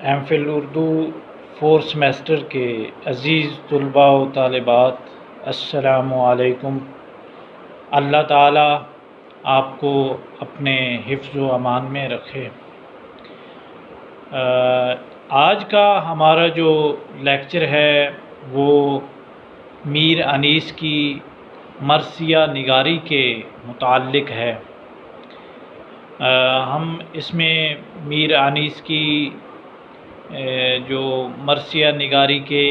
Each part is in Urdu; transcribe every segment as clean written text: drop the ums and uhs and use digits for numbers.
M Phil Urdu fourth semester کے عزیز طلباء و طالبات، السلام علیکم۔ اللہ تعالیٰ آپ کو اپنے حفظ و امان میں رکھے۔ آج کا ہمارا جو لیکچر ہے وہ میر انیس کی مرثیہ نگاری کے متعلق ہے۔ ہم اس میں میر انیس کی جو مرثیہ نگاری کے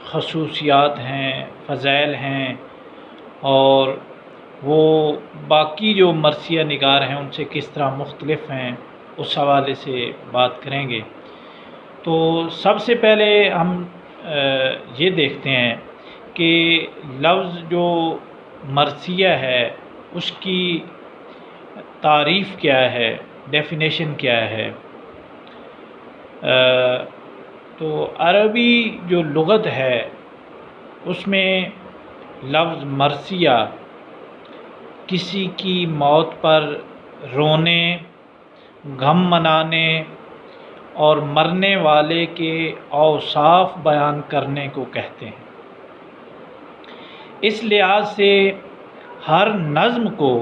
خصوصیات ہیں، فضائل ہیں، اور وہ باقی جو مرثیہ نگار ہیں ان سے کس طرح مختلف ہیں، اس حوالے سے بات کریں گے۔ تو سب سے پہلے ہم یہ دیکھتے ہیں کہ لفظ جو مرثیہ ہے اس کی تعریف کیا ہے، ڈیفینیشن کیا ہے۔ تو عربی جو لغت ہے اس میں لفظ مرثیہ کسی کی موت پر رونے، غم منانے اور مرنے والے کے اوصاف بیان کرنے کو کہتے ہیں۔ اس لحاظ سے ہر نظم کو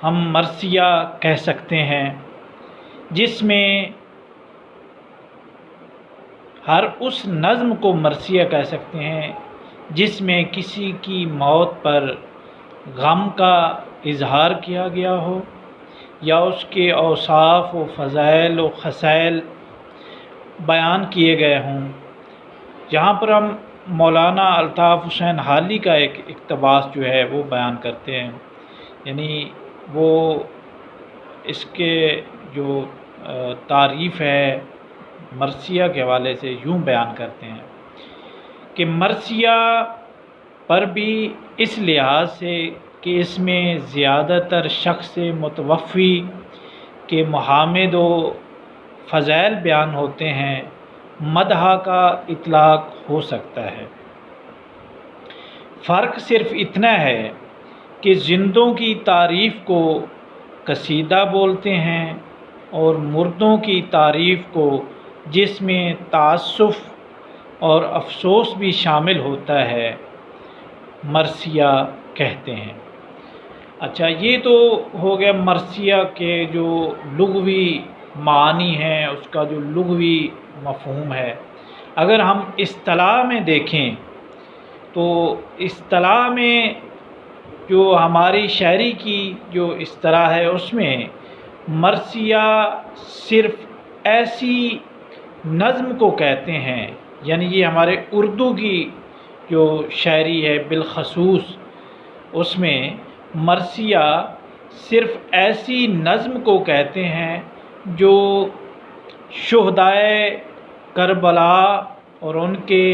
ہم مرثیہ کہہ سکتے ہیں جس میں ہر اس نظم کو مرثیہ کہہ سکتے ہیں جس میں کسی کی موت پر غم کا اظہار کیا گیا ہو یا اس کے اوصاف و فضائل و خصائل بیان کیے گئے ہوں۔ جہاں پر ہم مولانا الطاف حسین حالی کا ایک اقتباس جو ہے وہ بیان کرتے ہیں، یعنی وہ اس کے جو تعریف ہے مرثیہ کے حوالے سے یوں بیان کرتے ہیں کہ مرثیہ پر بھی اس لحاظ سے کہ اس میں زیادہ تر شخص متوفی کے محامد و فضائل بیان ہوتے ہیں، مدح کا اطلاق ہو سکتا ہے۔ فرق صرف اتنا ہے کہ زندوں کی تعریف کو قصیدہ بولتے ہیں اور مردوں کی تعریف کو، جس میں تأسف اور افسوس بھی شامل ہوتا ہے، مرثیہ کہتے ہیں۔ اچھا، یہ تو ہو گیا مرثیہ کے جو لغوی معانی ہیں، اس کا جو لغوی مفہوم ہے۔ اگر ہم اصطلاح میں دیکھیں تو اصطلاح میں جو ہماری شاعری کی جو اصطلاح ہے اس میں مرثیہ صرف ایسی نظم کو کہتے ہیں، یعنی یہ ہمارے اردو کی جو شاعری ہے بالخصوص اس میں مرثیہ صرف ایسی نظم کو کہتے ہیں جو شہدائے کربلا اور ان کے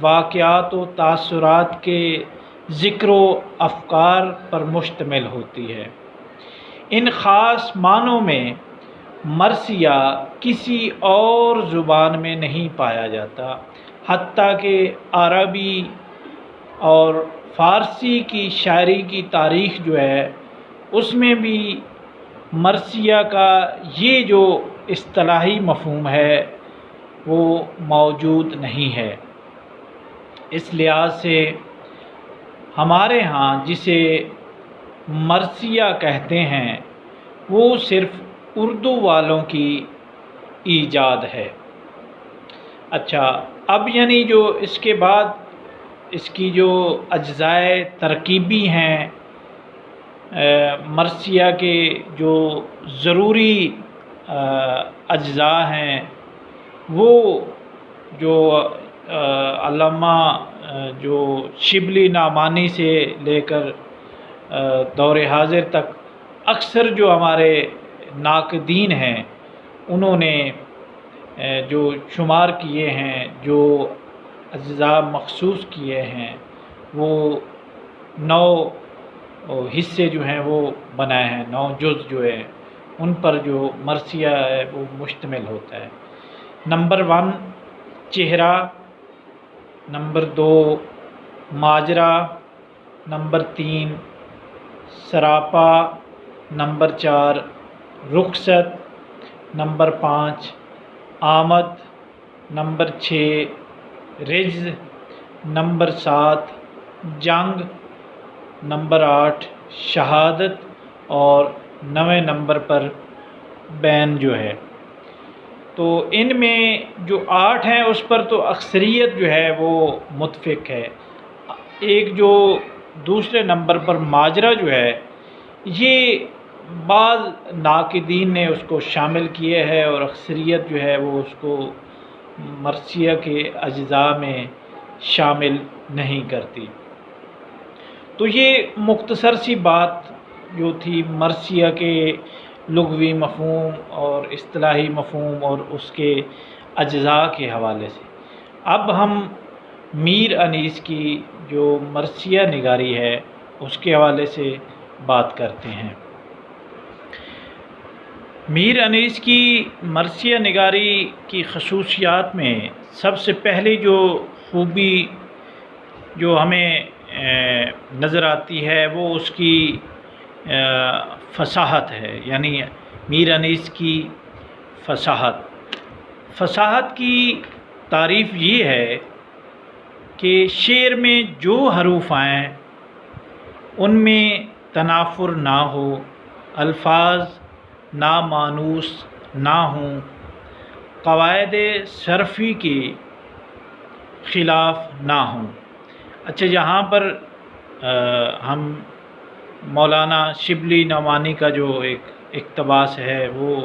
واقعات و تاثرات کے ذکر و افکار پر مشتمل ہوتی ہے۔ ان خاص معنوں میں مرثیہ کسی اور زبان میں نہیں پایا جاتا، حتیٰ کہ عربی اور فارسی کی شاعری کی تاریخ جو ہے اس میں بھی مرثیہ کا یہ جو اصطلاحی مفہوم ہے وہ موجود نہیں ہے۔ اس لحاظ سے ہمارے ہاں جسے مرثیہ کہتے ہیں وہ صرف اردو والوں کی ایجاد ہے۔ اچھا، اب یعنی جو اس کے بعد اس کی جو اجزائے ترکیبی ہیں، مرثیہ کے جو ضروری اجزاء ہیں، وہ جو علامہ جو شبلی نعمانی سے لے کر دور حاضر تک اکثر جو ہمارے ناقدین ہیں انہوں نے جو شمار کیے ہیں، جو اجزاء مخصوص کیے ہیں، وہ 9 حصے جو ہیں وہ بنائے ہیں، 9 جز جو ہے ان پر جو مرثیہ ہے وہ مشتمل ہوتا ہے۔ نمبر 1 چہرہ، نمبر 2 ماجرا، نمبر 3 سراپا، نمبر 4 رخصت، نمبر 5 آمد، نمبر 6 رجز، نمبر 7 جنگ، نمبر 8 شہادت، اور 9 نمبر پر بین جو ہے۔ تو ان میں جو 8 ہیں اس پر تو اکثریت جو ہے وہ متفق ہے۔ ایک جو دوسرے نمبر پر ماجرا جو ہے، یہ بعض ناقدین نے اس کو شامل کیے ہے، اور اکثریت جو ہے وہ اس کو مرثیہ کے اجزاء میں شامل نہیں کرتی۔ تو یہ مختصر سی بات جو تھی مرثیہ کے لغوی مفہوم اور اصطلاحی مفہوم اور اس کے اجزاء کے حوالے سے۔ اب ہم میر انیس کی جو مرثیہ نگاری ہے اس کے حوالے سے بات کرتے ہیں۔ میر انیس کی مرثیہ نگاری کی خصوصیات میں سب سے پہلی جو خوبی جو ہمیں نظر آتی ہے وہ اس کی فصاحت ہے، یعنی میر انیس کی فصاحت کی تعریف یہ ہے کہ شعر میں جو حروف آئیں ان میں تنافر نہ ہو، الفاظ نامانوس نہ ہوں، قواعد صرفی کے خلاف نہ ہوں۔ اچھا، یہاں پر ہم مولانا شبلی نعمانی کا جو ایک اقتباس ہے وہ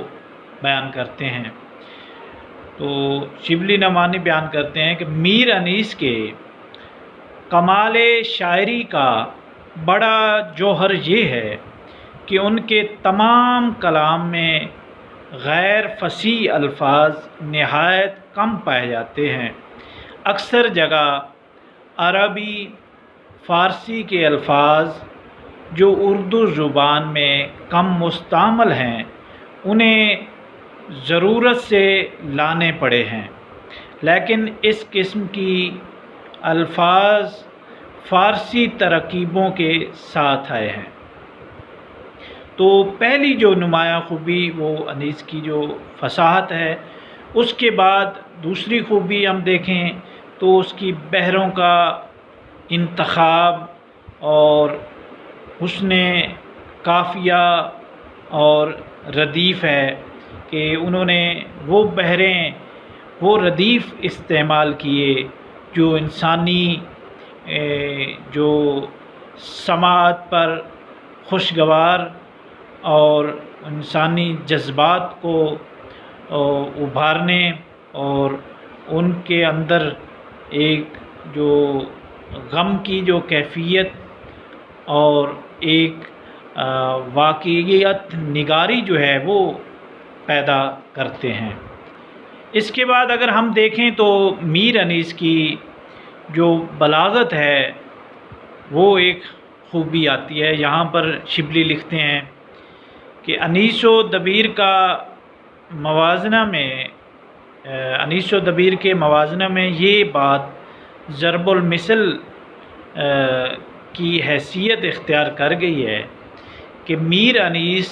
بیان کرتے ہیں۔ تو شبلی نعمانی بیان کرتے ہیں کہ میر انیس کے کمال شاعری کا بڑا جوہر یہ ہے کہ ان کے تمام کلام میں غیر فصیح الفاظ نہایت کم پائے جاتے ہیں۔ اکثر جگہ عربی فارسی کے الفاظ جو اردو زبان میں کم مستعمل ہیں انہیں ضرورت سے لانے پڑے ہیں، لیکن اس قسم کی الفاظ فارسی ترکیبوں کے ساتھ آئے ہیں۔ تو پہلی جو نمایاں خوبی وہ انیس کی جو فصاحت ہے۔ اس کے بعد دوسری خوبی ہم دیکھیں تو اس کی بحروں کا انتخاب اور حسن قافیہ اور ردیف ہے کہ انہوں نے وہ بحریں، وہ ردیف استعمال کیے جو انسانی جو سماعت پر خوشگوار اور انسانی جذبات کو ابھارنے اور ان کے اندر ایک جو غم کی جو کیفیت اور ایک واقعیت نگاری جو ہے وہ پیدا کرتے ہیں۔ اس کے بعد اگر ہم دیکھیں تو میر انیس کی جو بلاغت ہے وہ ایک خوبی آتی ہے۔ یہاں پر شبلی لکھتے ہیں کہ انیس و دبیر کا موازنہ میں انیس و دبیر کے موازنہ میں یہ بات ضرب المثل کی حیثیت اختیار کر گئی ہے کہ میر انیس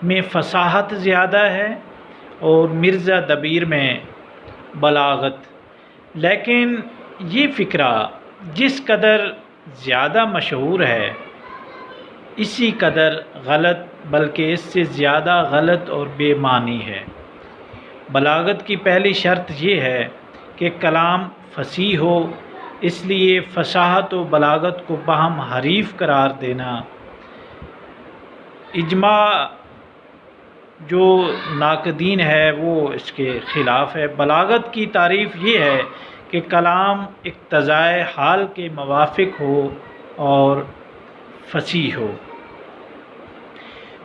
میں فصاحت زیادہ ہے اور مرزا دبیر میں بلاغت، لیکن یہ فقرہ جس قدر زیادہ مشہور ہے اسی قدر غلط، بلکہ اس سے زیادہ غلط اور بے معنی ہے۔ بلاغت کی پہلی شرط یہ ہے کہ کلام فصیح ہو، اس لیے فصاحت و بلاغت کو باہم حریف قرار دینا اجماع جو ناقدین ہے وہ اس کے خلاف ہے۔ بلاغت کی تعریف یہ ہے کہ کلام اقتضائے حال کے موافق ہو اور فصیح ہو۔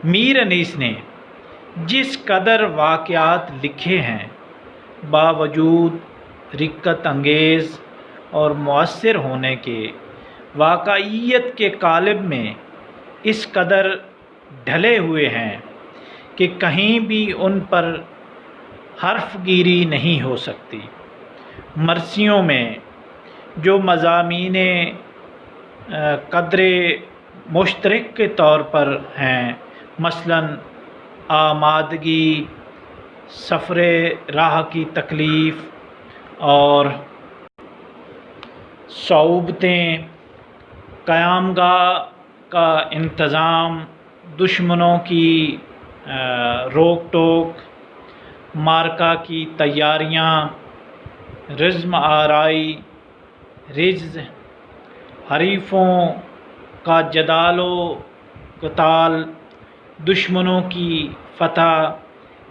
میر انیس نے جس قدر واقعات لکھے ہیں باوجود رقت انگیز اور مؤثر ہونے کے، واقعیت کے قالب میں اس قدر ڈھلے ہوئے ہیں کہ کہیں بھی ان پر حرف گیری نہیں ہو سکتی۔ مرثیوں میں جو مضامین قدر مشترک کے طور پر ہیں، مثلاً آمادگی، سفر راہ کی تکلیف اور صعوبتیں، قیام گاہ کا انتظام، دشمنوں کی روک ٹوک، مارکا کی تیاریاں، رزم آرائی، رجز، حریفوں کا جدال و قتال، دشمنوں کی فتح،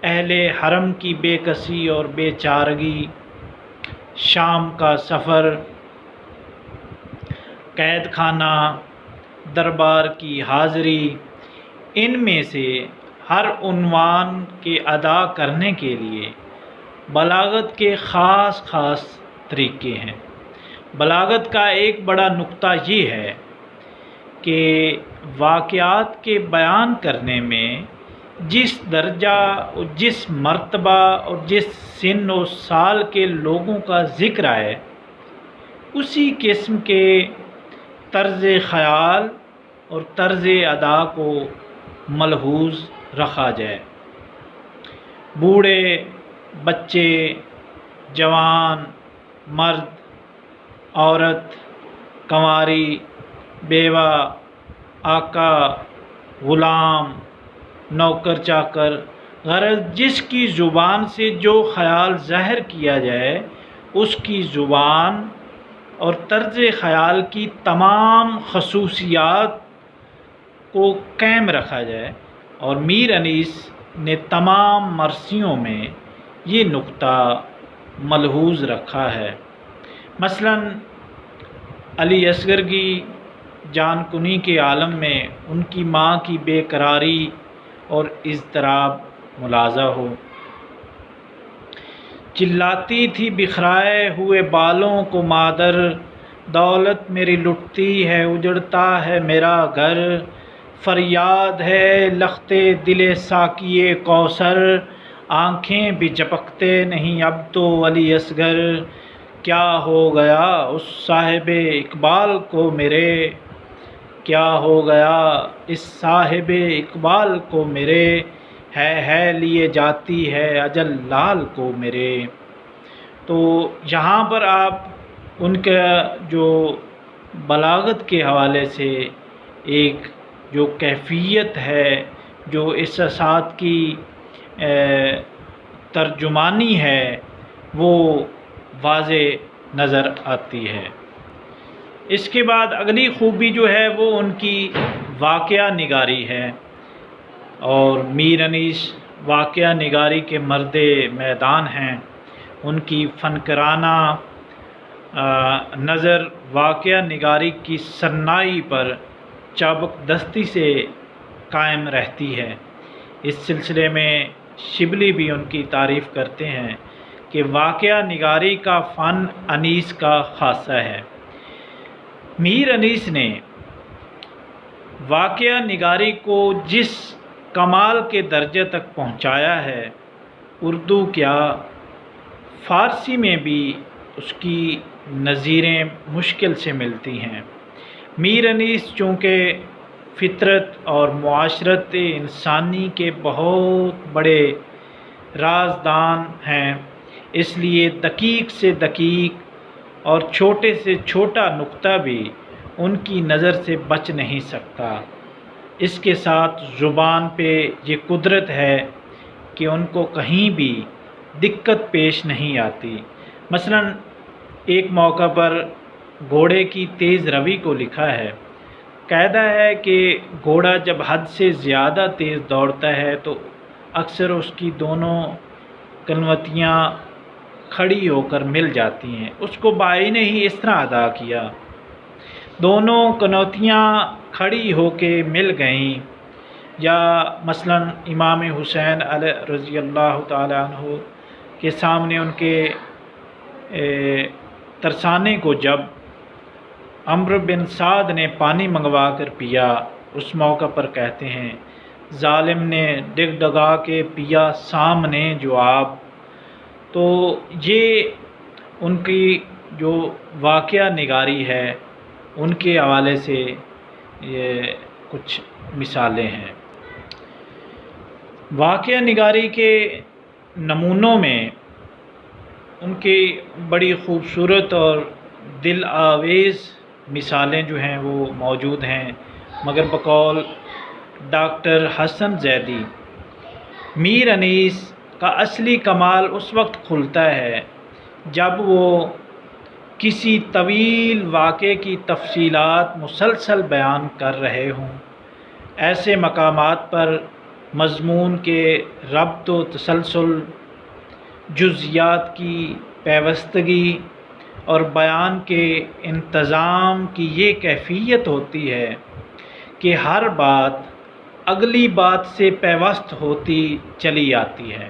اہل حرم کی بے کسی اور بے چارگی، شام کا سفر، قید خانہ، دربار کی حاضری، ان میں سے ہر عنوان کے ادا کرنے کے لیے بلاغت کے خاص طریقے ہیں۔ بلاغت کا ایک بڑا نقطہ یہ ہے کہ واقعات کے بیان کرنے میں جس درجہ اور جس مرتبہ اور جس سن و سال کے لوگوں کا ذکر آئے، اسی قسم کے طرز خیال اور طرز ادا کو ملحوظ رکھا جائے۔ بوڑھے، بچے، جوان، مرد، عورت، کنواری، بیوہ، آقا، غلام، نوکر چاکر، غرض جس کی زبان سے جو خیال ظاہر کیا جائے اس کی زبان اور طرز خیال کی تمام خصوصیات کو قائم رکھا جائے، اور میر انیس نے تمام مرثیوں میں یہ نقطہ ملحوظ رکھا ہے۔ مثلاً علی اصغر کی جان کنی کے عالم میں ان کی ماں کی بے قراری اور اضطراب ملاحظہ ہو۔ چلاتی تھی بکھرائے ہوئے بالوں کو مادر، دولت میری لٹتی ہے اجڑتا ہے میرا گھر، فریاد ہے لختے دل ساقی کوثر، آنکھیں بھی جھپکتے نہیں اب تو علی اصغر، کیا ہو گیا اس صاحب اقبال کو میرے، کیا ہو گیا اس صاحب اقبال کو میرے، ہے لیے جاتی ہے اجل لال کو میرے۔ تو یہاں پر آپ ان کا جو بلاغت کے حوالے سے ایک جو کیفیت ہے، جو احساسات کی ترجمانی ہے، وہ واضح نظر آتی ہے۔ اس کے بعد اگلی خوبی جو ہے وہ ان کی واقعہ نگاری ہے، اور میر انیس واقعہ نگاری کے مرد میدان ہیں۔ ان کی فنکارانہ نظر واقعہ نگاری کی صناعی پر چابک دستی سے قائم رہتی ہے۔ اس سلسلے میں شبلی بھی ان کی تعریف کرتے ہیں کہ واقعہ نگاری کا فن انیس کا خاصہ ہے۔ میر انیس نے واقعہ نگاری کو جس کمال کے درجے تک پہنچایا ہے، اردو کیا فارسی میں بھی اس کی نظیریں مشکل سے ملتی ہیں۔ میر انیس چونکہ فطرت اور معاشرت انسانی کے بہت بڑے رازدان ہیں، اس لیے دقیق سے دقیق اور چھوٹے سے چھوٹا نقطہ بھی ان کی نظر سے بچ نہیں سکتا۔ اس کے ساتھ زبان پہ یہ قدرت ہے کہ ان کو کہیں بھی دقت پیش نہیں آتی۔ مثلاً ایک موقع پر گھوڑے کی تیز روی کو لکھا ہے۔ قاعدہ ہے کہ گھوڑا جب حد سے زیادہ تیز دوڑتا ہے تو اکثر اس کی دونوں کنوتیاں کھڑی ہو کر مل جاتی ہیں۔ اس کو بائی نے ہی اس طرح ادا کیا، دونوں کنوتیاں کھڑی ہو کے مل گئیں۔ یا مثلاً امام حسین علیہ رضی اللہ تعالی عنہ کے سامنے ان کے ترسانے کو جب عمرو بن سعد نے پانی منگوا کر پیا، اس موقع پر کہتے ہیں ظالم نے ڈگ ڈگا کے پیا سامنے جو آپ۔ تو یہ ان کی جو واقعہ نگاری ہے ان کے حوالے سے یہ کچھ مثالیں ہیں۔ واقعہ نگاری کے نمونوں میں ان کی بڑی خوبصورت اور دل آویز مثالیں جو ہیں وہ موجود ہیں، مگر بقول ڈاکٹر حسن زیدی، میر انیس کا اصلی کمال اس وقت کھلتا ہے جب وہ کسی طویل واقعے کی تفصیلات مسلسل بیان کر رہے ہوں۔ ایسے مقامات پر مضمون کے ربط و تسلسل، جزیات کی پیوستگی اور بیان کے انتظام کی یہ کیفیت ہوتی ہے کہ ہر بات اگلی بات سے پیوست ہوتی چلی آتی ہے۔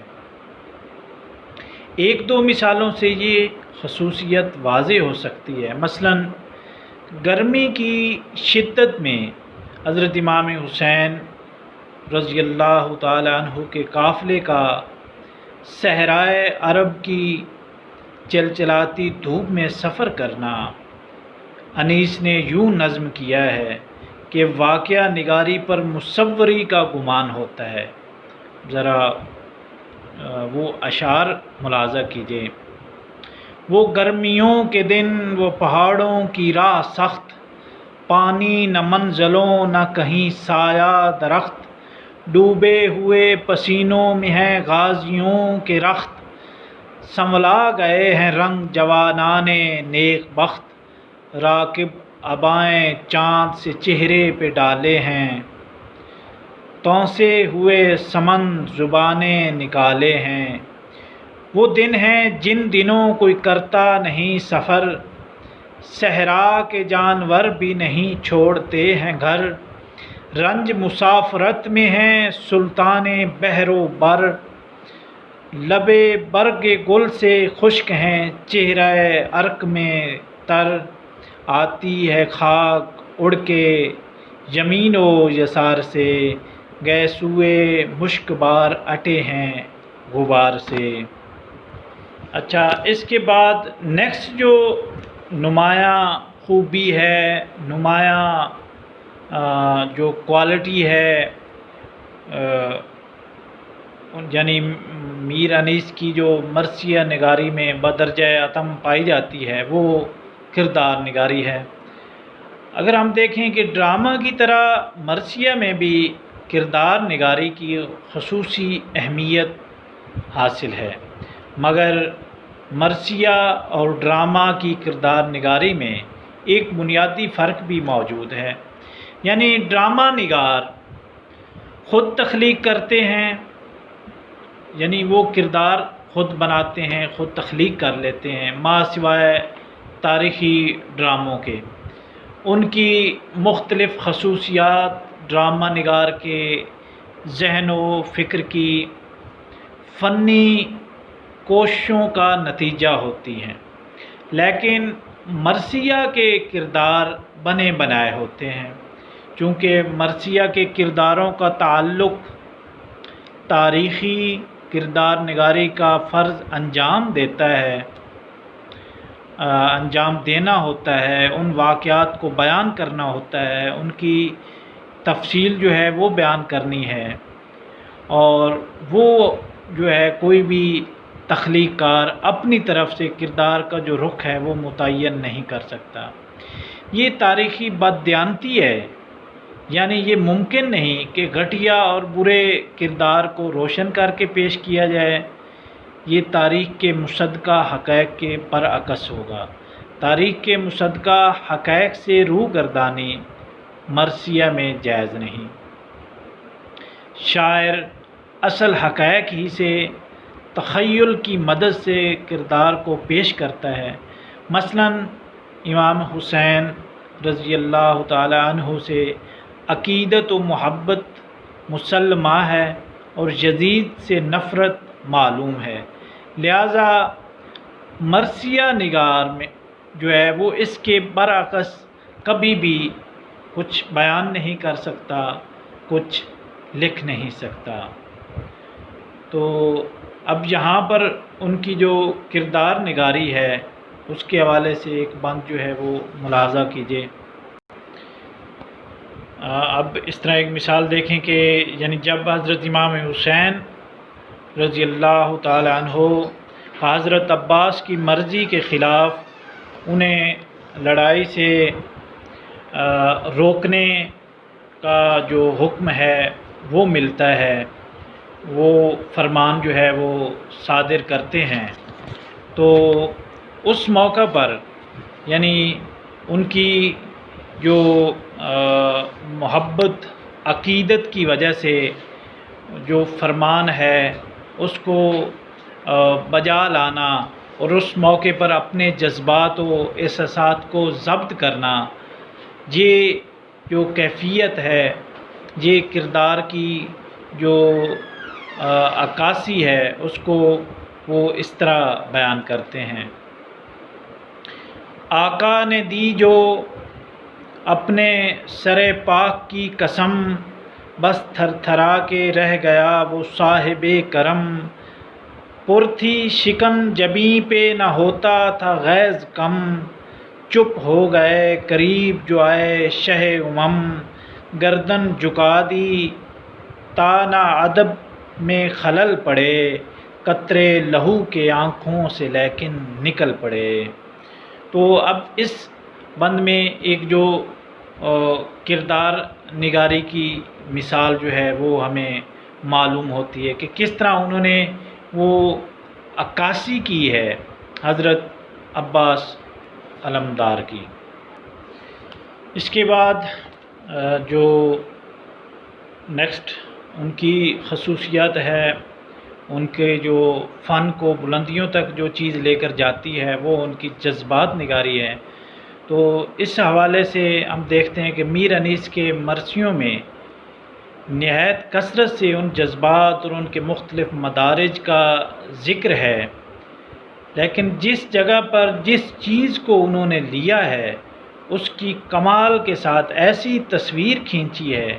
ایک دو مثالوں سے یہ خصوصیت واضح ہو سکتی ہے۔ مثلاً گرمی کی شدت میں حضرت امام حسین رضی اللہ تعالی عنہ کے قافلے کا صحرائے عرب کی چلچلاتی دھوپ میں سفر کرنا انیس نے یوں نظم کیا ہے کہ واقعہ نگاری پر مصوری کا گمان ہوتا ہے۔ ذرا وہ اشعار ملاحظہ کیجیے۔ وہ گرمیوں کے دن، وہ پہاڑوں کی راہ سخت، پانی نہ منزلوں نہ کہیں سایہ درخت، ڈوبے ہوئے پسینوں میں ہیں غازیوں کے رخت، سنبھلا گئے ہیں رنگ جوانان نیک بخت، راکب عبائیں چاند سے چہرے پہ ڈالے ہیں، تونسے ہوئے سمن زبانیں نکالے ہیں۔ وہ دن ہیں جن دنوں کوئی کرتا نہیں سفر، صحرا کے جانور بھی نہیں چھوڑتے ہیں گھر، رنج مسافرت میں ہیں سلطان بحر و بر، لبے برگ گل سے خشک ہیں چہرہ ارک میں تر، آتی ہے خاک اڑ کے یمین و یسار سے، گئے سوئے مشک بار اٹے ہیں غبار سے۔ اچھا، اس کے بعد نیکسٹ جو نمایاں خوبی ہے، نمایاں جو کوالٹی ہے یعنی میر انیس کی جو مرثیہ نگاری میں بدرجہ اتم پائی جاتی ہے، وہ کردار نگاری ہے۔ اگر ہم دیکھیں کہ ڈرامہ کی طرح مرثیہ میں بھی کردار نگاری کی خصوصی اہمیت حاصل ہے، مگر مرثیہ اور ڈرامہ کی کردار نگاری میں ایک بنیادی فرق بھی موجود ہے۔ یعنی ڈرامہ نگار خود تخلیق کرتے ہیں، یعنی وہ کردار خود بناتے ہیں، خود تخلیق کر لیتے ہیں، ما سوائے تاریخی ڈراموں کے۔ ان کی مختلف خصوصیات ڈرامہ نگار کے ذہن و فکر کی فنی کوششوں کا نتیجہ ہوتی ہیں، لیکن مرثیہ کے کردار بنے بنائے ہوتے ہیں۔ چونکہ مرثیہ کے کرداروں کا تعلق تاریخی کردار نگاری کا فرض انجام دینا ہوتا ہے، ان واقعات کو بیان کرنا ہوتا ہے، ان کی تفصیل جو ہے وہ بیان کرنی ہے، اور وہ جو ہے کوئی بھی تخلیق کار اپنی طرف سے کردار کا جو رخ ہے وہ متعین نہیں کر سکتا۔ یہ تاریخی بددیانتی ہے، یعنی یہ ممکن نہیں کہ گھٹیا اور برے کردار کو روشن کر کے پیش کیا جائے۔ یہ تاریخ کے مصدقہ حقائق کے برعکس ہوگا۔ تاریخ کے مصدقہ حقائق سے روگردانی مرثیہ میں جائز نہیں۔ شاعر اصل حقائق ہی سے تخیل کی مدد سے کردار کو پیش کرتا ہے۔ مثلاً امام حسین رضی اللہ تعالی عنہ سے عقیدت و محبت مسلمہ ہے اور یزید سے نفرت معلوم ہے، لہذا مرثیہ نگار میں جو ہے وہ اس کے برعکس کبھی بھی کچھ بیان نہیں کر سکتا، کچھ لکھ نہیں سکتا۔ تو اب یہاں پر ان کی جو کردار نگاری ہے اس کے حوالے سے ایک بند جو ہے وہ ملاحظہ کیجیے۔ اب اس طرح ایک مثال دیکھیں کہ یعنی جب حضرت امام حسین رضی اللہ تعالی عنہ حضرت عباس کی مرضی کے خلاف انہیں لڑائی سے روکنے کا جو حکم ہے وہ ملتا ہے، وہ فرمان جو ہے وہ صادر کرتے ہیں۔ تو اس موقع پر یعنی ان کی جو محبت عقیدت کی وجہ سے جو فرمان ہے اس کو بجا لانا اور اس موقع پر اپنے جذبات و احساسات کو ضبط کرنا، یہ جو کیفیت ہے، یہ کردار کی جو عکاسی ہے اس کو وہ اس طرح بیان کرتے ہیں۔ آقا نے دی جو اپنے سر پاک کی قسم، بس تھر تھرا کے رہ گیا وہ صاحب کرم، پر تھی شکن جبیں پہ نہ ہوتا تھا غیظ کم، چپ ہو گئے قریب جو آئے شہ امم، گردن جھکا دی تا نہ ادب میں خلل پڑے، قطرے لہو کے آنکھوں سے لیکن نکل پڑے۔ تو اب اس بند میں ایک جو کردار نگاری کی مثال جو ہے وہ ہمیں معلوم ہوتی ہے کہ کس طرح انہوں نے وہ عکاسی کی ہے حضرت عباس علمدار کی۔ اس کے بعد جو نیکسٹ ان کی خصوصیات ہے، ان کے جو فن کو بلندیوں تک جو چیز لے کر جاتی ہے وہ ان کی جذبات نگاری ہے۔ تو اس حوالے سے ہم دیکھتے ہیں کہ میر انیس کے مرثیوں میں نہایت کثرت سے ان جذبات اور ان کے مختلف مدارج کا ذکر ہے، لیکن جس جگہ پر جس چیز کو انہوں نے لیا ہے اس کی کمال کے ساتھ ایسی تصویر کھینچی ہے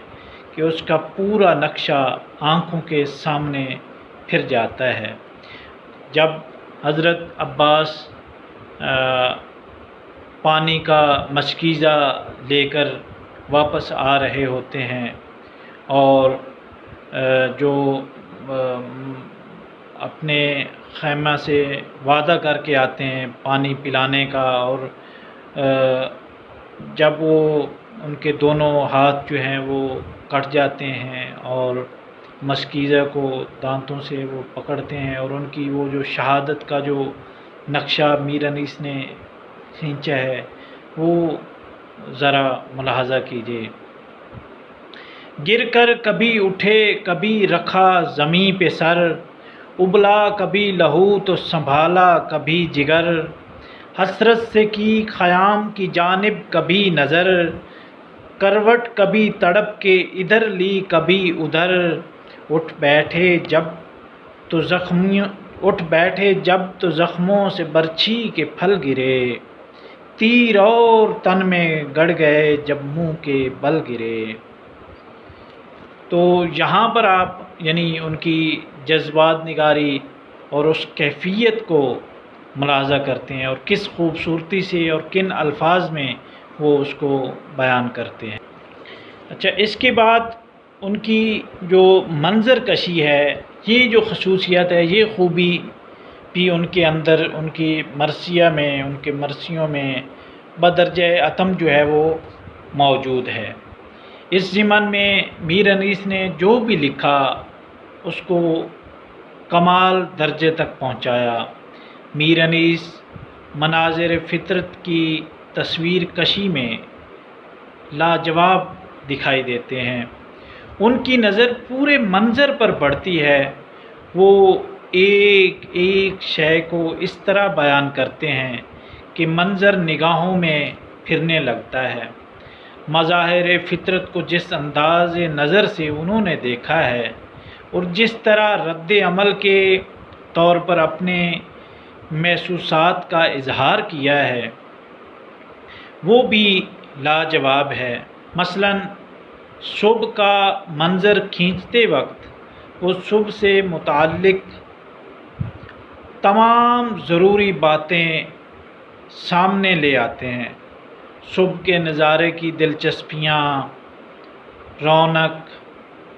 کہ اس کا پورا نقشہ آنکھوں کے سامنے پھر جاتا ہے۔ جب حضرت عباس پانی کا مشکیزہ لے کر واپس آ رہے ہوتے ہیں اور جو اپنے خیمہ سے وعدہ کر کے آتے ہیں پانی پلانے کا، اور جب وہ ان کے دونوں ہاتھ جو ہیں وہ کٹ جاتے ہیں اور مشکیزہ کو دانتوں سے وہ پکڑتے ہیں اور ان کی وہ جو شہادت کا جو نقشہ میر انیس نے کھینچا ہے وہ ذرا ملاحظہ کیجیے۔ گر کر کبھی اٹھے کبھی رکھا زمیں پہ سر، ابلا کبھی لہو تو سنبھالا کبھی جگر، حسرت سے کی خیام کی جانب کبھی نظر، کروٹ کبھی تڑپ کے ادھر لی کبھی ادھر، اٹھ بیٹھے جب تو زخموں سے برچھی کے پھل گرے، تیر اور تن میں گڑ گئے جب منہ کے بل گرے۔ تو یہاں پر آپ یعنی ان کی جذبات نگاری اور اس کیفیت کو ملاحظہ کرتے ہیں اور کس خوبصورتی سے اور کن الفاظ میں وہ اس کو بیان کرتے ہیں۔ اچھا، اس کے بعد ان کی جو منظر کشی ہے، یہ جو خصوصیت ہے، یہ خوبی بھی ان کے اندر ان کی مرثیہ میں، ان کے مرثیوں میں بدرجہ اتم جو ہے وہ موجود ہے۔ اس ضمن میں میر انیس نے جو بھی لکھا اس کو کمال درجے تک پہنچایا۔ میر انیس مناظر فطرت کی تصویر کشی میں لاجواب دکھائی دیتے ہیں۔ ان کی نظر پورے منظر پر پڑتی ہے، وہ ایک ایک شے کو اس طرح بیان کرتے ہیں کہ منظر نگاہوں میں پھرنے لگتا ہے۔ مظاہر فطرت کو جس انداز نظر سے انہوں نے دیکھا ہے اور جس طرح رد عمل کے طور پر اپنے محسوسات کا اظہار کیا ہے وہ بھی لاجواب ہے۔ مثلاً صبح کا منظر کھینچتے وقت وہ صبح سے متعلق تمام ضروری باتیں سامنے لے آتے ہیں۔ صبح کے نظارے کی دلچسپیاں، رونق،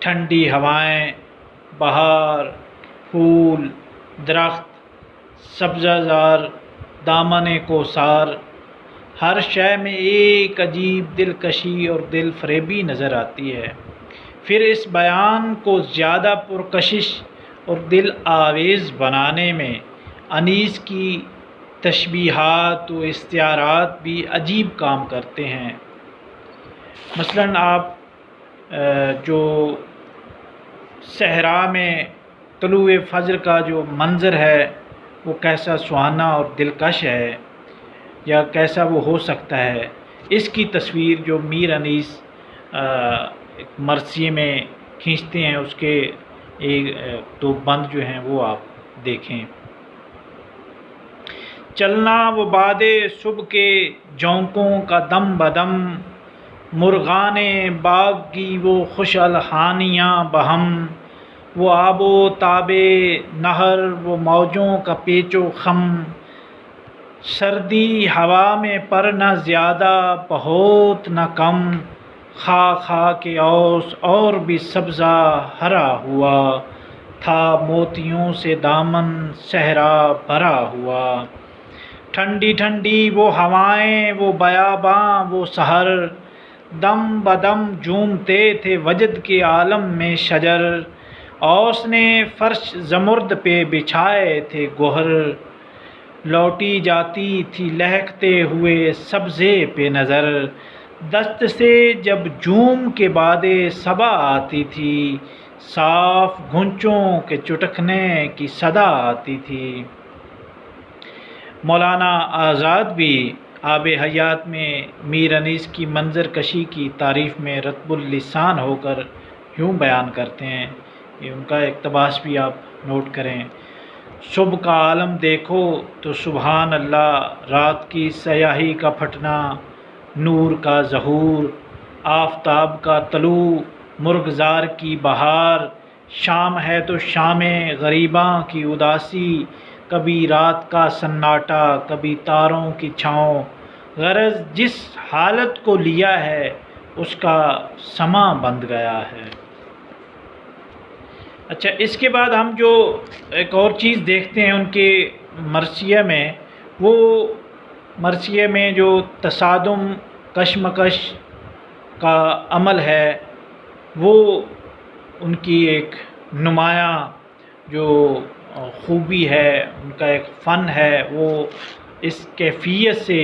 ٹھنڈی ہوائیں، بہار، پھول، درخت، سبزہ زار، دامن کوثر، ہر شے میں ایک عجیب دلکشی اور دل فریبی نظر آتی ہے۔ پھر اس بیان کو زیادہ پرکشش اور دل آویز بنانے میں انیس کی تشبیہات و استعارات بھی عجیب کام کرتے ہیں۔ مثلاً آپ جو صحرا میں طلوع فجر کا جو منظر ہے وہ کیسا سہانا اور دلکش ہے، یا کیسا وہ ہو سکتا ہے، اس کی تصویر جو میر انیس مرثیے میں کھینچتے ہیں، اس کے ایک دو بند جو ہیں وہ آپ دیکھیں۔ چلنا وہ باد صبح کے جھونکوں کا دم بدم، مرغان باغ کی وہ خوش الحانیاں بہم، وہ آب و تاب نہر، وہ موجوں کا پیچ و خم، سردی ہوا میں پر نہ زیادہ بہت نہ کم، خواہ خواہ کے اوس اور بھی سبزہ ہرا ہوا، تھا موتیوں سے دامن صحرا بھرا ہوا، ٹھنڈی ٹھنڈی وہ ہوائیں، وہ بیاباں وہ سحر، دم بدم جھومتے تھے وجد کے عالم میں شجر، اوس نے فرش زمرد پہ بچھائے تھے گوہر، لوٹی جاتی تھی لہکتے ہوئے سبزے پہ نظر، دست سے جب جھوم کے باد صبا آتی تھی، صاف گھنچوں کے چٹکنے کی صدا آتی تھی۔ مولانا آزاد بھی آب حیات میں میر انیس کی منظر کشی کی تعریف میں رطب اللسان ہو کر یوں بیان کرتے ہیں، یہ ان کا اقتباس بھی آپ نوٹ کریں۔ صبح کا عالم دیکھو تو سبحان اللہ، رات کی سیاہی کا پھٹنا، نور کا ظہور، آفتاب کا طلوع، مرغزار کی بہار، شام ہے تو شام غریباں کی اداسی، کبھی رات کا سناٹا، کبھی تاروں کی چھاؤں، غرض جس حالت کو لیا ہے اس کا سماں بند گیا ہے۔ اچھا، اس کے بعد ہم جو ایک اور چیز دیکھتے ہیں ان کے مرثیہ میں، وہ مرثیہ میں جو تصادم، کشمکش کا عمل ہے، وہ ان کی ایک نمایاں جو خوبی ہے، ان کا ایک فن ہے، وہ اس کیفیت سے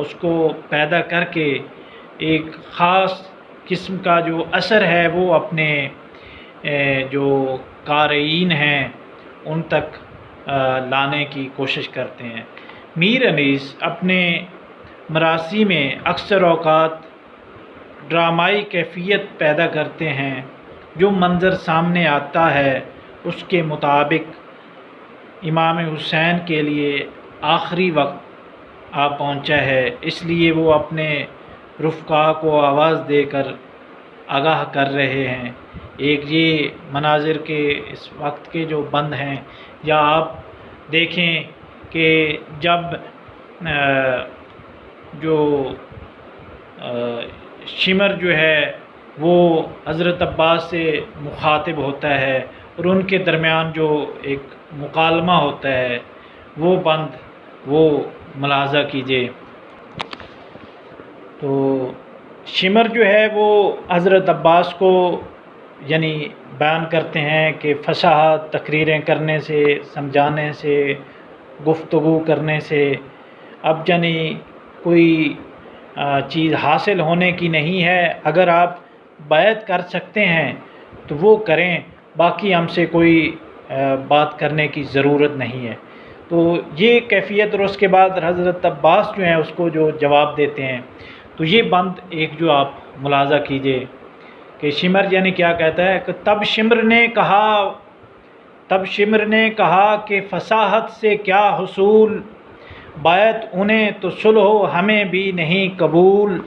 اس کو پیدا کر کے ایک خاص قسم کا جو اثر ہے وہ اپنے جو قارئین ہیں ان تک لانے کی کوشش کرتے ہیں۔ میر انیس اپنے مراثی میں اکثر اوقات ڈرامائی کیفیت پیدا کرتے ہیں، جو منظر سامنے آتا ہے اس کے مطابق امام حسین کے لیے آخری وقت آ پہنچا ہے، اس لیے وہ اپنے رفقا کو آواز دے کر آگاہ کر رہے ہیں۔ ایک یہ مناظر کے اس وقت کے جو بند ہیں، یا آپ دیکھیں کہ جب جو شمر جو ہے وہ حضرت عباس سے مخاطب ہوتا ہے اور ان کے درمیان جو ایک مکالمہ ہوتا ہے، وہ بند وہ ملاحظہ کیجیے۔ تو شمر جو ہے وہ حضرت عباس کو یعنی بیان کرتے ہیں کہ فصاحت تقریریں کرنے سے، سمجھانے سے، گفتگو کرنے سے اب یعنی کوئی چیز حاصل ہونے کی نہیں ہے، اگر آپ بیعت کر سکتے ہیں تو وہ کریں، باقی ہم سے کوئی بات کرنے کی ضرورت نہیں ہے۔ تو یہ کیفیت، اور اس کے بعد حضرت عباس جو ہیں اس کو جو جواب دیتے ہیں، تو یہ بند ایک جو آپ ملاحظہ کیجئے کہ شمر یعنی کیا کہتا ہے کہ تب شمر نے کہا کہ فصاحت سے کیا حصول، بیعت انہیں تو صلح ہمیں بھی نہیں قبول۔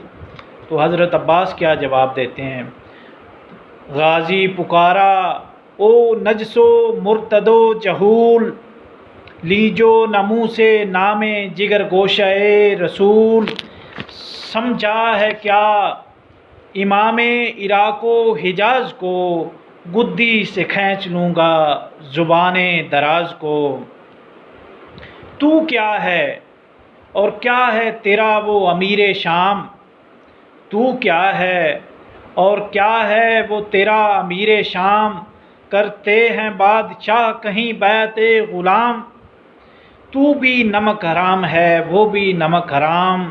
تو حضرت عباس کیا جواب دیتے ہیں؟ غازی پکارا او نجس و مرتد و جہول، لیجو نمو سے نام جگر گوشہ رسول، سمجھا ہے کیا امام عراق و حجاز کو، گدی سے کھینچ لوں گا زبان دراز کو۔ تو کیا ہے اور کیا ہے تیرا وہ امیر شام، تو کیا ہے اور کیا ہے وہ تیرا امیر شام، کرتے ہیں بادشاہ کہیں بیعت غلام۔ تو بھی نمک حرام ہے وہ بھی نمک حرام،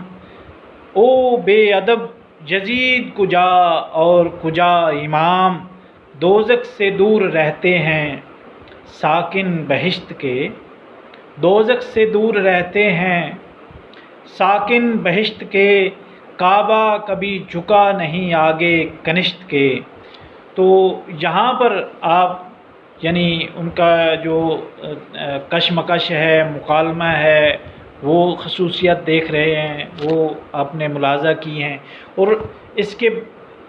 او بے ادب یزید کجا اور کجا امام۔ دوزخ سے دور رہتے ہیں ساکن بہشت کے، دوزخ سے دور رہتے ہیں ساکن بہشت کے، کعبہ کبھی جھکا نہیں آگے کنشت کے۔ تو یہاں پر آپ یعنی ان کا جو کشمکش ہے، مکالمہ ہے، وہ خصوصیت دیکھ رہے ہیں، وہ آپ نے ملاحظہ کی ہیں۔ اور اس کے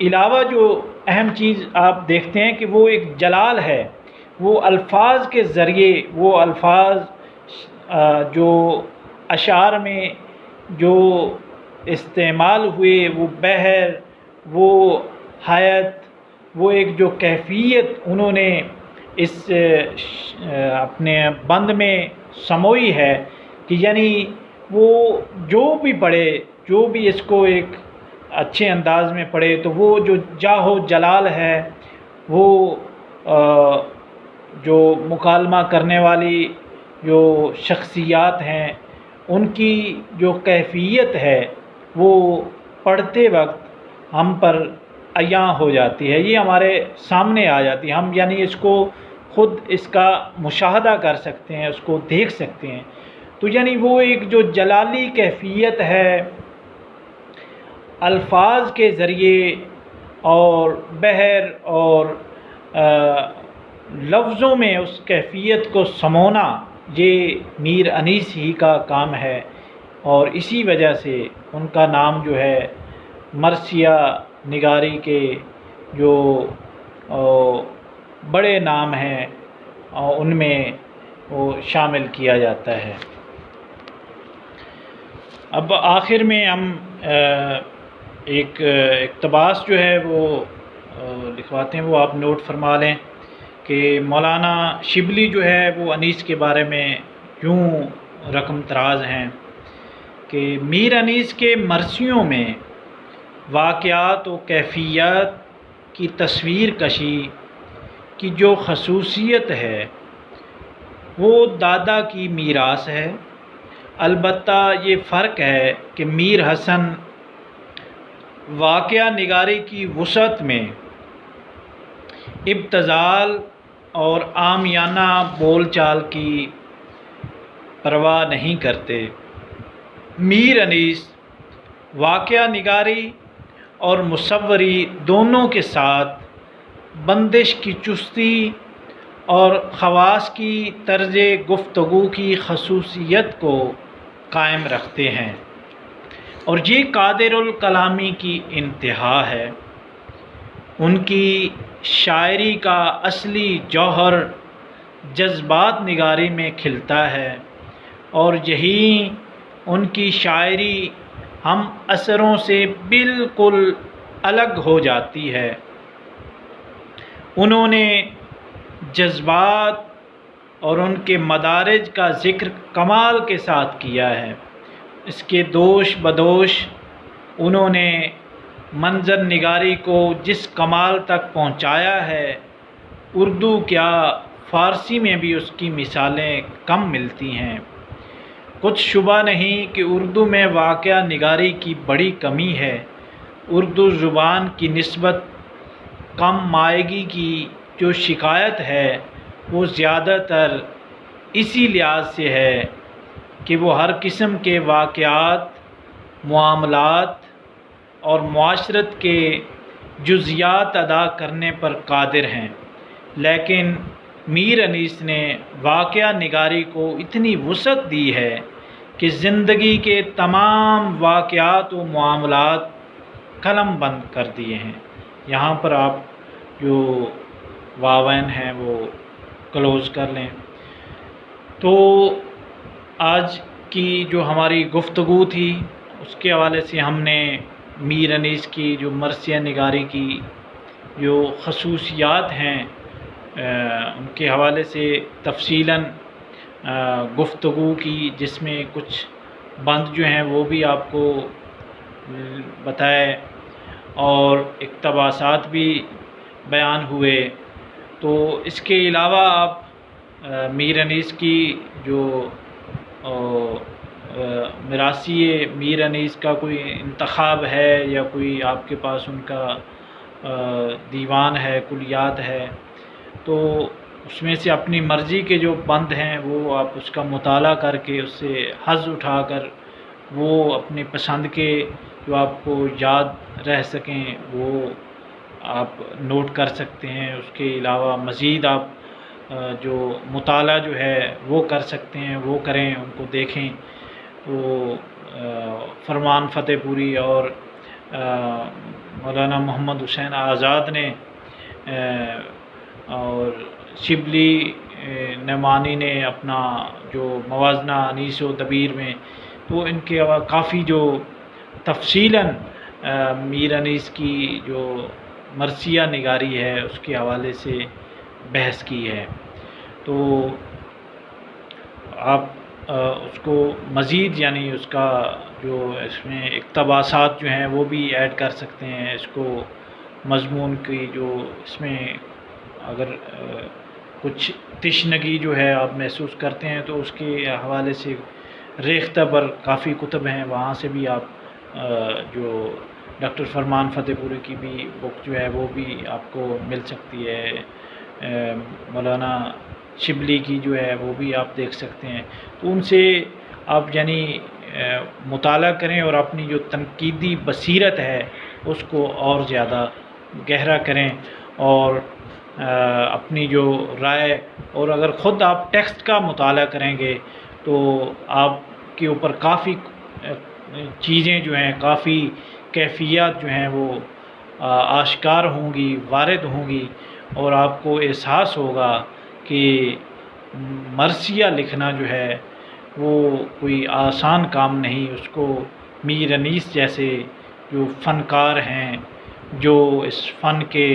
علاوہ جو اہم چیز آپ دیکھتے ہیں کہ وہ ایک جلال ہے، وہ الفاظ کے ذریعے، وہ الفاظ جو اشعار میں جو استعمال ہوئے، وہ بحر، وہ حیات، وہ ایک جو کیفیت انہوں نے اس اپنے بند میں سموئی ہے کہ یعنی وہ جو بھی پڑھے، جو بھی اس کو ایک اچھے انداز میں پڑھے تو وہ جو جاہ و جلال ہے، وہ جو مکالمہ کرنے والی جو شخصیات ہیں ان کی جو کیفیت ہے وہ پڑھتے وقت ہم پر عیاں ہو جاتی ہے، یہ ہمارے سامنے آ جاتی ہے، ہم یعنی اس کو خود اس کا مشاہدہ کر سکتے ہیں، اس کو دیکھ سکتے ہیں۔ تو یعنی وہ ایک جو جلالی کیفیت ہے الفاظ کے ذریعے اور بحر اور لفظوں میں اس کیفیت کو سمونا، یہ میر انیس ہی کا کام ہے، اور اسی وجہ سے ان کا نام جو ہے مرثیہ نگاری کے جو بڑے نام ہیں ان میں وہ شامل کیا جاتا ہے۔ اب آخر میں ہم ایک اقتباس جو ہے وہ لکھواتے ہیں، وہ آپ نوٹ فرما لیں کہ مولانا شبلی جو ہے وہ انیس کے بارے میں یوں رقم طراز ہیں کہ میر انیس کے مرثیوں میں واقعات و کیفیات کی تصویر کشی کی جو خصوصیت ہے وہ دادا کی میراث ہے۔ البتہ یہ فرق ہے کہ میر حسن واقعہ نگاری کی وسعت میں ابتذال اور عامیانہ بول چال کی پرواہ نہیں کرتے، میر انیس واقعہ نگاری اور مصوری دونوں کے ساتھ بندش کی چستی اور خواص کی طرز گفتگو کی خصوصیت کو قائم رکھتے ہیں، اور یہ قادر الکلامی کی انتہا ہے۔ ان کی شاعری کا اصلی جوہر جذبات نگاری میں کھلتا ہے، اور یہی ان کی شاعری ہم اثروں سے بالکل الگ ہو جاتی ہے۔ انہوں نے جذبات اور ان کے مدارج کا ذکر کمال کے ساتھ کیا ہے، اس کے دوش بدوش انہوں نے منظر نگاری کو جس کمال تک پہنچایا ہے، اردو کیا فارسی میں بھی اس کی مثالیں کم ملتی ہیں۔ کچھ شبہ نہیں کہ اردو میں واقعہ نگاری کی بڑی کمی ہے۔ اردو زبان کی نسبت کم مائگی کی جو شکایت ہے وہ زیادہ تر اسی لحاظ سے ہے کہ وہ ہر قسم کے واقعات، معاملات اور معاشرت کے جزیات ادا کرنے پر قادر ہیں، لیکن میر انیس نے واقعہ نگاری کو اتنی وسعت دی ہے کہ زندگی کے تمام واقعات و معاملات قلم بند کر دیے ہیں۔ یہاں پر آپ جو واوین ہیں وہ کلوز کر لیں۔ تو آج کی جو ہماری گفتگو تھی اس کے حوالے سے ہم نے میر انیس کی جو مرثیہ نگاری کی جو خصوصیات ہیں ان کے حوالے سے تفصیلاً گفتگو کی، جس میں کچھ بند جو ہیں وہ بھی آپ کو بتائے اور اقتباسات بھی بیان ہوئے۔ تو اس کے علاوہ آپ میر انیس کی جو میراثی میر انیس کا کوئی انتخاب ہے یا کوئی آپ کے پاس ان کا دیوان ہے، کلیات ہے، تو اس میں سے اپنی مرضی کے جو بند ہیں وہ آپ اس کا مطالعہ کر کے اس سے حظ اٹھا کر وہ اپنی پسند کے جو آپ کو یاد رہ سکیں وہ آپ نوٹ کر سکتے ہیں۔ اس کے علاوہ مزید آپ جو مطالعہ جو ہے وہ کر سکتے ہیں، وہ کریں، ان کو دیکھیں۔ تو فرمان فتح پوری اور مولانا محمد حسین آزاد نے اور شبلی نعمانی نے اپنا جو موازنہ انیس و دبیر میں، تو ان کے کافی جو تفصیلاً میر انیس کی جو مرثیہ نگاری ہے اس کے حوالے سے بحث کی ہے۔ تو آپ اس کو مزید یعنی اس کا جو اس میں اقتباسات جو ہیں وہ بھی ایڈ کر سکتے ہیں۔ اس کو مضمون کی جو اس میں اگر کچھ تشنگی جو ہے آپ محسوس کرتے ہیں تو اس کے حوالے سے ریختہ پر کافی کتب ہیں، وہاں سے بھی آپ جو ڈاکٹر فرمان فتح پوری کی بھی بک جو ہے وہ بھی آپ کو مل سکتی ہے۔ مولانا شبلی کی جو ہے وہ بھی آپ دیکھ سکتے ہیں۔ تو ان سے آپ یعنی مطالعہ کریں اور اپنی جو تنقیدی بصیرت ہے اس کو اور زیادہ گہرا کریں، اور اپنی جو رائے، اور اگر خود آپ ٹیکسٹ کا مطالعہ کریں گے تو آپ کے اوپر کافی چیزیں جو ہیں، کافی کیفیات جو ہیں وہ آشکار ہوں گی، وارد ہوں گی، اور آپ کو احساس ہوگا کہ مرثیہ لکھنا جو ہے وہ کوئی آسان کام نہیں۔ اس کو میر انیس جیسے جو فنکار ہیں، جو اس فن کے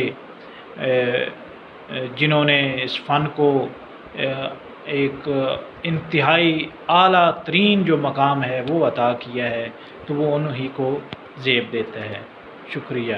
جنہوں نے اس فن کو ایک انتہائی اعلیٰ ترین جو مقام ہے وہ عطا کیا ہے، تو وہ انہی کو زیب دیتا ہے۔ شکریہ۔